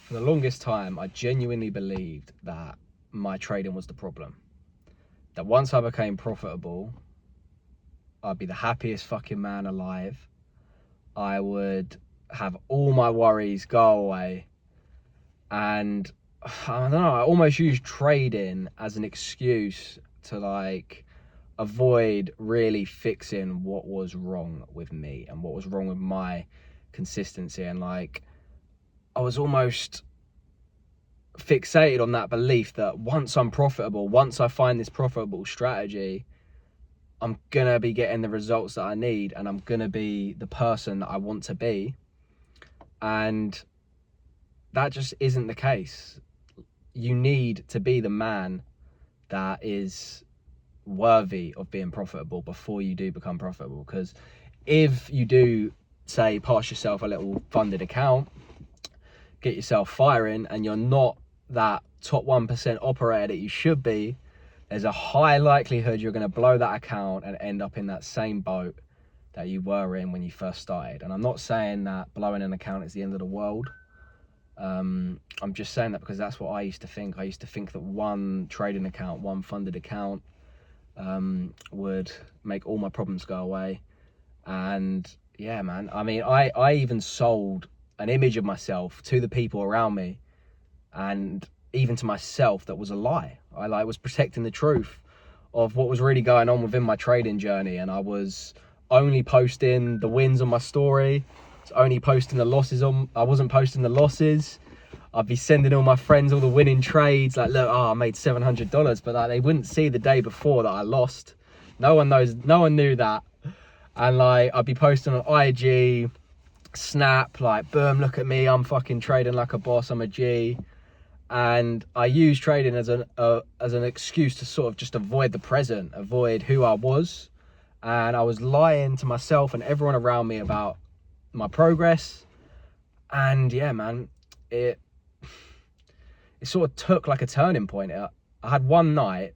for the longest time, I genuinely believed that my trading was the problem. That once I became profitable, I'd be the happiest fucking man alive. I would have all my worries go away. And I don't know, I almost used trading as an excuse to like avoid really fixing what was wrong with me and what was wrong with my consistency. And like, I was almost fixated on that belief that once I'm profitable, once I find this profitable strategy, I'm gonna be getting the results that I need and I'm gonna be the person that I want to be. And that just isn't the case. You need to be the man that is worthy of being profitable before you do become profitable. Because if you do, say, pass yourself a little funded account, get yourself firing, and you're not that top 1% operator that you should be, there's a high likelihood you're going to blow that account and end up in that same boat that you were in when you first started. And I'm not saying that blowing an account is the end of the world. I'm just saying that because that's what I used to think. I used to think that one trading account, one funded account would make all my problems go away. And yeah, man, I mean, I even sold an image of myself to the people around me and even to myself that was a lie. I was protecting the truth of what was really going on within my trading journey, and I was only posting the wins on my story. I was only posting the losses I wasn't posting the losses. I'd be sending all my friends all the winning trades, like, look, I made $700, but like, they wouldn't see the day before that I lost. No one knew that. And like, I'd be posting on IG, Snap, like, boom, look at me, I'm fucking trading like a boss, I'm a G. And I use trading as an excuse to sort of just avoid the present, avoid who I was. And I was lying to myself and everyone around me about my progress. And yeah, man, it sort of took like a turning point. I had one night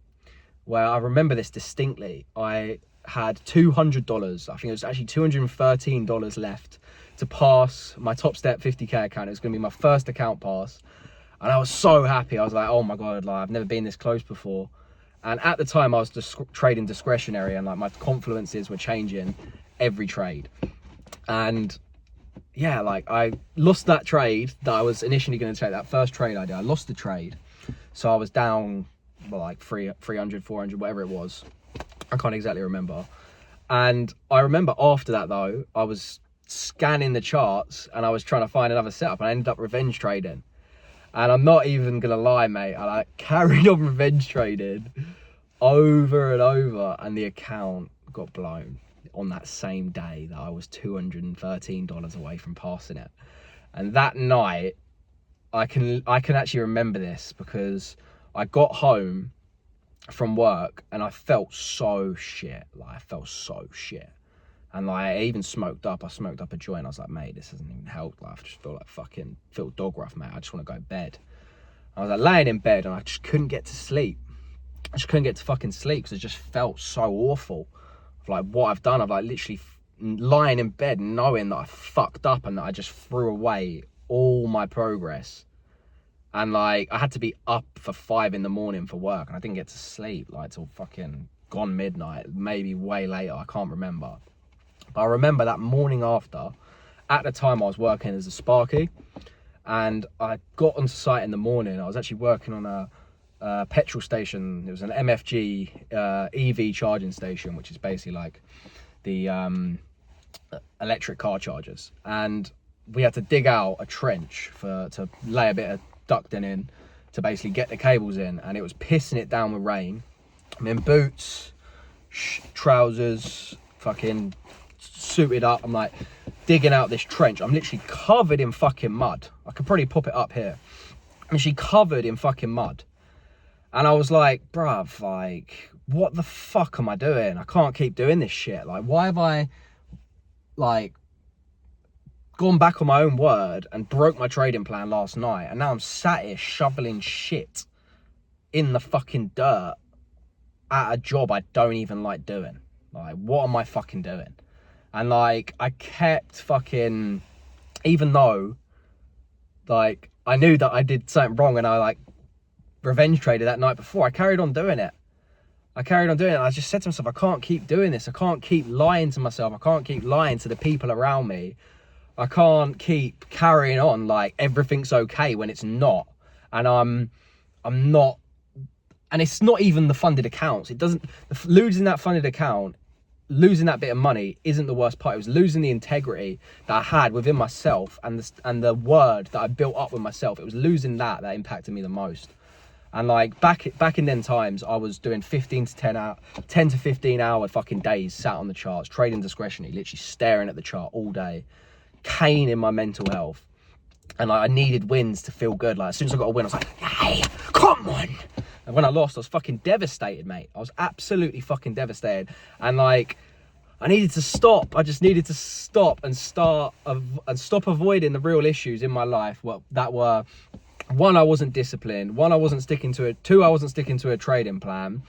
where I remember this distinctly. I had $200, I think it was actually $213 left to pass my Top Step 50k account. It was going to be my first account pass. And I was so happy. I was like, oh my God, like, I've never been this close before. And at the time I was just trading discretionary, and like my confluences were changing every trade. And yeah, like, I lost that trade that I was initially going to take, that first trade I did. I lost the trade. So I was down, well, like 300, 400, whatever it was. I can't exactly remember. And I remember after that though, I was scanning the charts and I was trying to find another setup, and I ended up revenge trading. And I'm not even gonna lie, mate, I like carried on revenge trading over and over, and the account got blown on that same day that I was $213 away from passing it. And that night, I can actually remember this because I got home from work and I felt so shit. Like, I felt so shit. And like, I even smoked up. I smoked up a joint. I was like, mate, this hasn't even helped. Like, I just feel like feel dog rough, mate. I just want to go to bed. I was like laying in bed and I just couldn't get to sleep. I just couldn't get to fucking sleep because it just felt so awful. Like, what I've done, I've like literally lying in bed knowing that I fucked up and that I just threw away all my progress. And like, I had to be up for 5 in the morning for work, and I didn't get to sleep like till fucking gone midnight, maybe way later. I can't remember. But I remember that morning after, at the time I was working as a sparky, and I got onto site in the morning. I was actually working on a petrol station. It was an MFG EV charging station, which is basically like the electric car chargers. And we had to dig out a trench to lay a bit of ducting in to basically get the cables in. And it was pissing it down with rain. I'm in boots, trousers, fucking suited up. I'm like digging out this trench. I'm literally covered in fucking mud. I could probably pop it up here. I'm literally covered in fucking mud. And I was like, bruv, like, what the fuck am I doing? I can't keep doing this shit. Like, why have I, like, gone back on my own word and broke my trading plan last night, and now I'm sat here shoveling shit in the fucking dirt at a job I don't even like doing? Like, what am I fucking doing? And like, I kept fucking, even though like I knew that I did something wrong and I like revenge traded that night before. I carried on doing it. I just said to myself, I can't keep doing this. I can't keep lying to myself. I can't keep lying to the people around me. I can't keep carrying on like everything's okay when it's not. And I'm not, and it's not even the funded accounts. It doesn't, losing that funded account, losing that bit of money isn't the worst part. It was losing the integrity that I had within myself and the word that I built up with myself. It was losing that impacted me the most. And like back in them times, I was doing 10 to 15 hour fucking days, sat on the charts, trading discretionary, literally staring at the chart all day, caning my mental health. And like, I needed wins to feel good. Like as soon as I got a win, I was like, hey, come on. And when I lost, I was fucking devastated, mate. I was absolutely fucking devastated. And like, I needed to stop. I just needed to stop and stop avoiding the real issues in my life. That were, one, I wasn't disciplined. One, I wasn't sticking to it. Two, I wasn't sticking to a trading plan.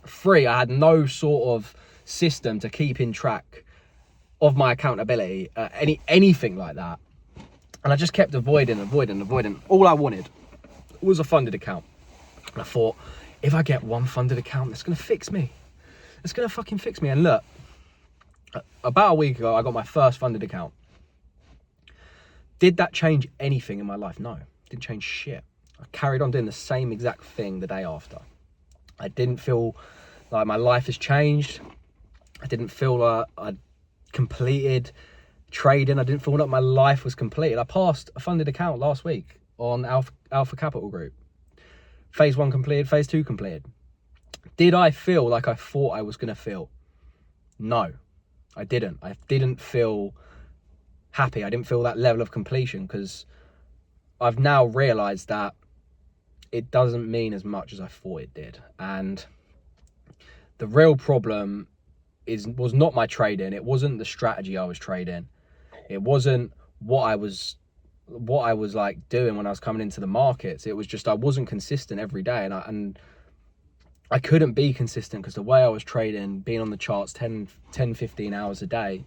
Three, I had no sort of system to keep in track of my accountability, anything like that. And I just kept avoiding. All I wanted was a funded account. And I thought, if I get one funded account, that's going to fix me. It's going to fucking fix me. And look, about a week ago, I got my first funded account. Did that change anything in my life? No, didn't change shit. I carried on doing the same exact thing the day after. I didn't feel like my life has changed. I didn't feel like I'd completed trading. I didn't feel like my life was completed. I passed a funded account last week on Alpha Capital Group. Phase 1 completed, phase 2 completed. Did I feel like I thought I was going to feel? No, I didn't. I didn't feel happy. I didn't feel that level of completion because I've now realized that it doesn't mean as much as I thought it did. And the real problem was not my trading. It wasn't the strategy I was trading. It wasn't what I was like doing when I was coming into the markets. It was just I wasn't consistent every day, and I couldn't be consistent because the way I was trading, being on the charts 10 15 hours a day,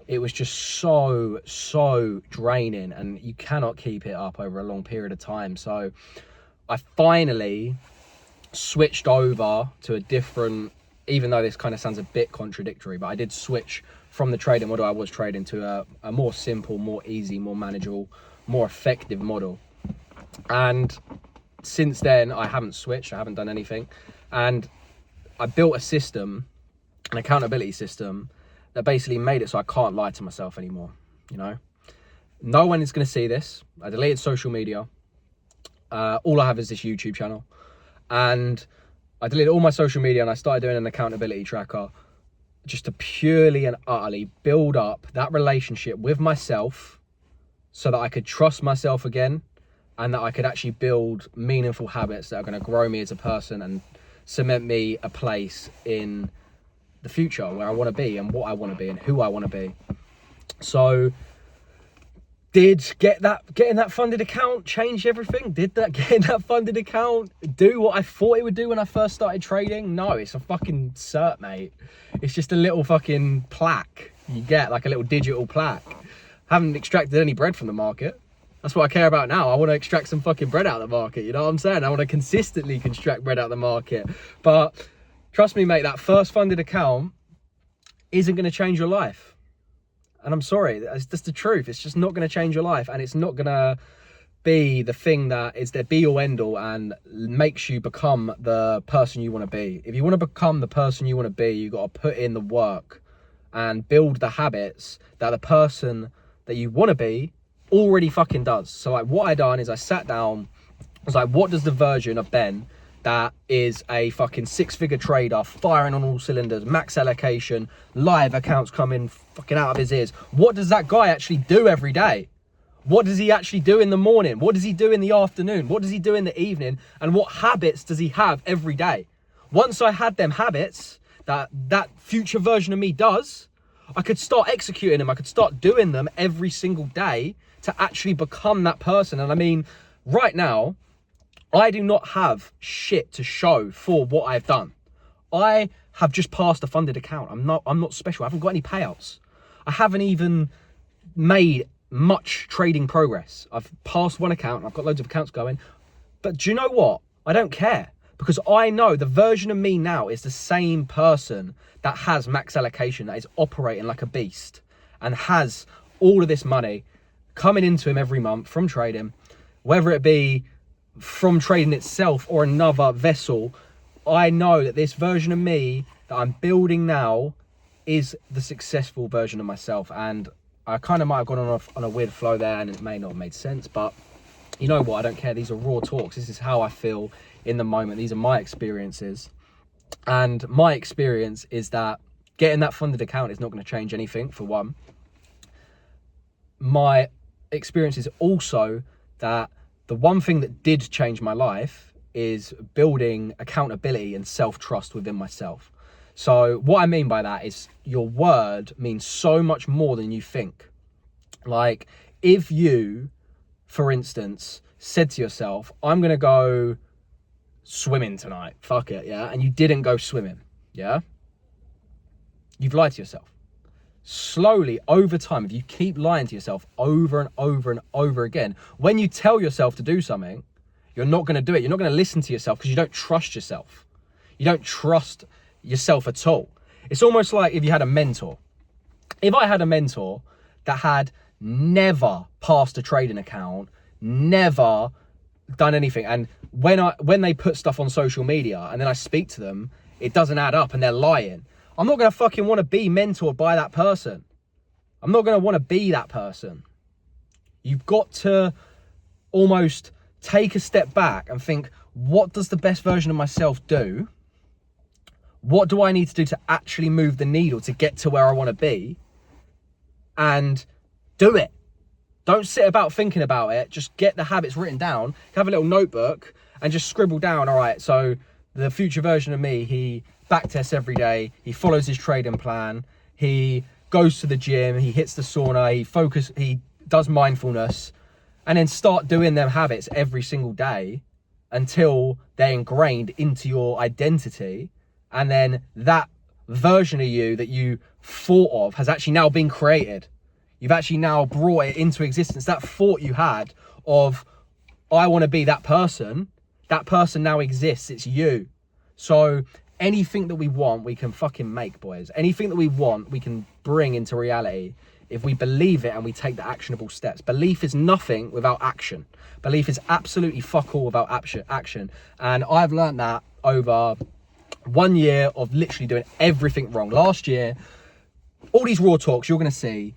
it was just so draining, and you cannot keep it up over a long period of time. So I finally switched over to a different, even though this kind of sounds a bit contradictory, but I did switch from the trading model I was trading to a more simple, more easy, more manageable, more effective model. And since then, I haven't switched. I haven't done anything. And I built a system, an accountability system, that basically made it so I can't lie to myself anymore. You know, no one is going to see this. I deleted social media. All I have is this YouTube channel. And I deleted all my social media and I started doing an accountability tracker just to purely and utterly build up that relationship with myself so that I could trust myself again and that I could actually build meaningful habits that are going to grow me as a person and cement me a place in the future where I want to be and what I want to be and who I want to be. So did getting that funded account change everything? Did that getting that funded account do what I thought it would do when I first started trading? No, it's a fucking cert, mate. It's just a little fucking plaque. You get like a little digital plaque. Haven't extracted any bread from the market. That's what I care about now. I want to extract some fucking bread out of the market. You know what I'm saying? I want to consistently extract bread out of the market. But trust me, mate, that first funded account isn't going to change your life. And I'm sorry, that's the truth. It's just not going to change your life. And it's not going to be the thing that is the be all end all and makes you become the person you want to be. If you want to become the person you want to be, you got to put in the work and build the habits that the person that you want to be already fucking does. So like what I done is I sat down, I was like, what does the version of Ben that is a fucking 6-figure trader, firing on all cylinders, max allocation, live accounts coming fucking out of his ears, what does that guy actually do every day? What does he actually do in the morning? What does he do in the afternoon? What does he do in the evening? And what habits does he have every day? Once I had them habits that future version of me does, I could start executing them. I could start doing them every single day to actually become that person. And I mean, right now, I do not have shit to show for what I've done. I have just passed a funded account. I'm not special. I haven't got any payouts. I haven't even made much trading progress. I've passed one account, I've got loads of accounts going, but do you know what? I don't care, because I know the version of me now is the same person that has max allocation, that is operating like a beast and has all of this money coming into him every month from trading, whether it be from trading itself or another vessel. I know that this version of me that I'm building now is the successful version of myself. And I kind of might have gone on a weird flow there, and it may not have made sense, but you know what? I don't care. These are raw talks. This is how I feel in the moment. These are my experiences. And my experience is that getting that funded account is not going to change anything, for one. My experience is also that the one thing that did change my life is building accountability and self-trust within myself. So what I mean by that is your word means so much more than you think. Like, if you, for instance, said to yourself, I'm going to go swimming tonight, fuck it, yeah, and you didn't go swimming, yeah, you've lied to yourself. Slowly, over time, if you keep lying to yourself over and over and over again, when you tell yourself to do something, you're not going to do it. You're not going to listen to yourself because you don't trust yourself. You don't trust yourself at all. It's almost like if you had a mentor. If I had a mentor that had never passed a trading account, never done anything, and when they put stuff on social media and then I speak to them, it doesn't add up and they're lying, I'm not going to fucking want to be mentored by that person. I'm not going to want to be that person. You've got to almost take a step back and think, what does the best version of myself do? What do I need to do to actually move the needle to get to where I want to be? And do it. Don't sit about thinking about it. Just get the habits written down. Have a little notebook and just scribble down, all right, so the future version of me, he backtests every day, he follows his trading plan, he goes to the gym, he hits the sauna, he does mindfulness, and then start doing them habits every single day until they're ingrained into your identity. And then that version of you that you thought of has actually now been created. You've actually now brought it into existence. That thought you had of, I want to be that person now exists. It's you. So anything that we want, we can fucking make, boys. Anything that we want, we can bring into reality if we believe it and we take the actionable steps. Belief is nothing without action. Belief is absolutely fuck all without action. And I've learned that over 1 year of literally doing everything wrong. Last year, all these raw talks you're going to see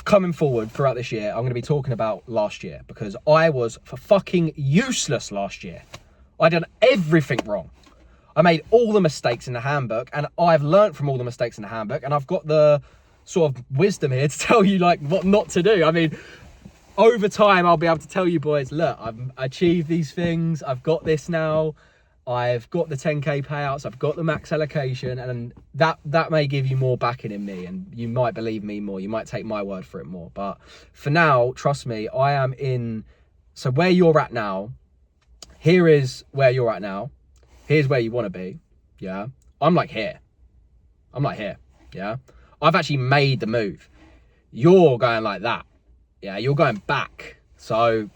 coming forward throughout this year, I'm going to be talking about last year, because I was fucking useless last year. I did everything wrong. I made all the mistakes in the handbook, and I've learned from all the mistakes in the handbook, and I've got the sort of wisdom here to tell you like what not to do. I mean, over time, I'll be able to tell you, boys, look, I've achieved these things. I've got this now. I've got the 10K payouts. I've got the max allocation, and that may give you more backing in me, and you might believe me more. You might take my word for it more. But for now, trust me, I am in. So where you're at now, here is where you're at now. Here's where you want to be. Yeah. I'm like here. Yeah. I've actually made the move. You're going like that. Yeah. You're going back. So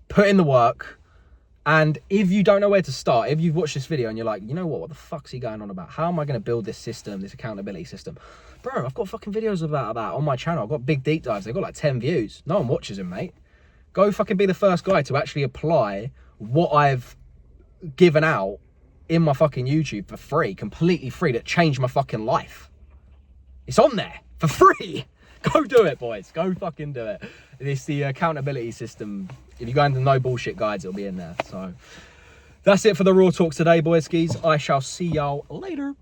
put in the work. And if you don't know where to start, if you've watched this video and you're like, you know what the fuck's he going on about? How am I going to build this system, this accountability system? Bro, I've got fucking videos about that on my channel. I've got big deep dives. They've got like 10 views. No one watches them, mate. Go fucking be the first guy to actually apply what I've given out in my fucking YouTube for free, completely free, that changed my fucking life. It's on there for free. Go do it, boys. Go fucking do it. It's the accountability system. If you go into no bullshit guides, it'll be in there. So that's it for the raw talks today, boys skis. I shall see y'all later.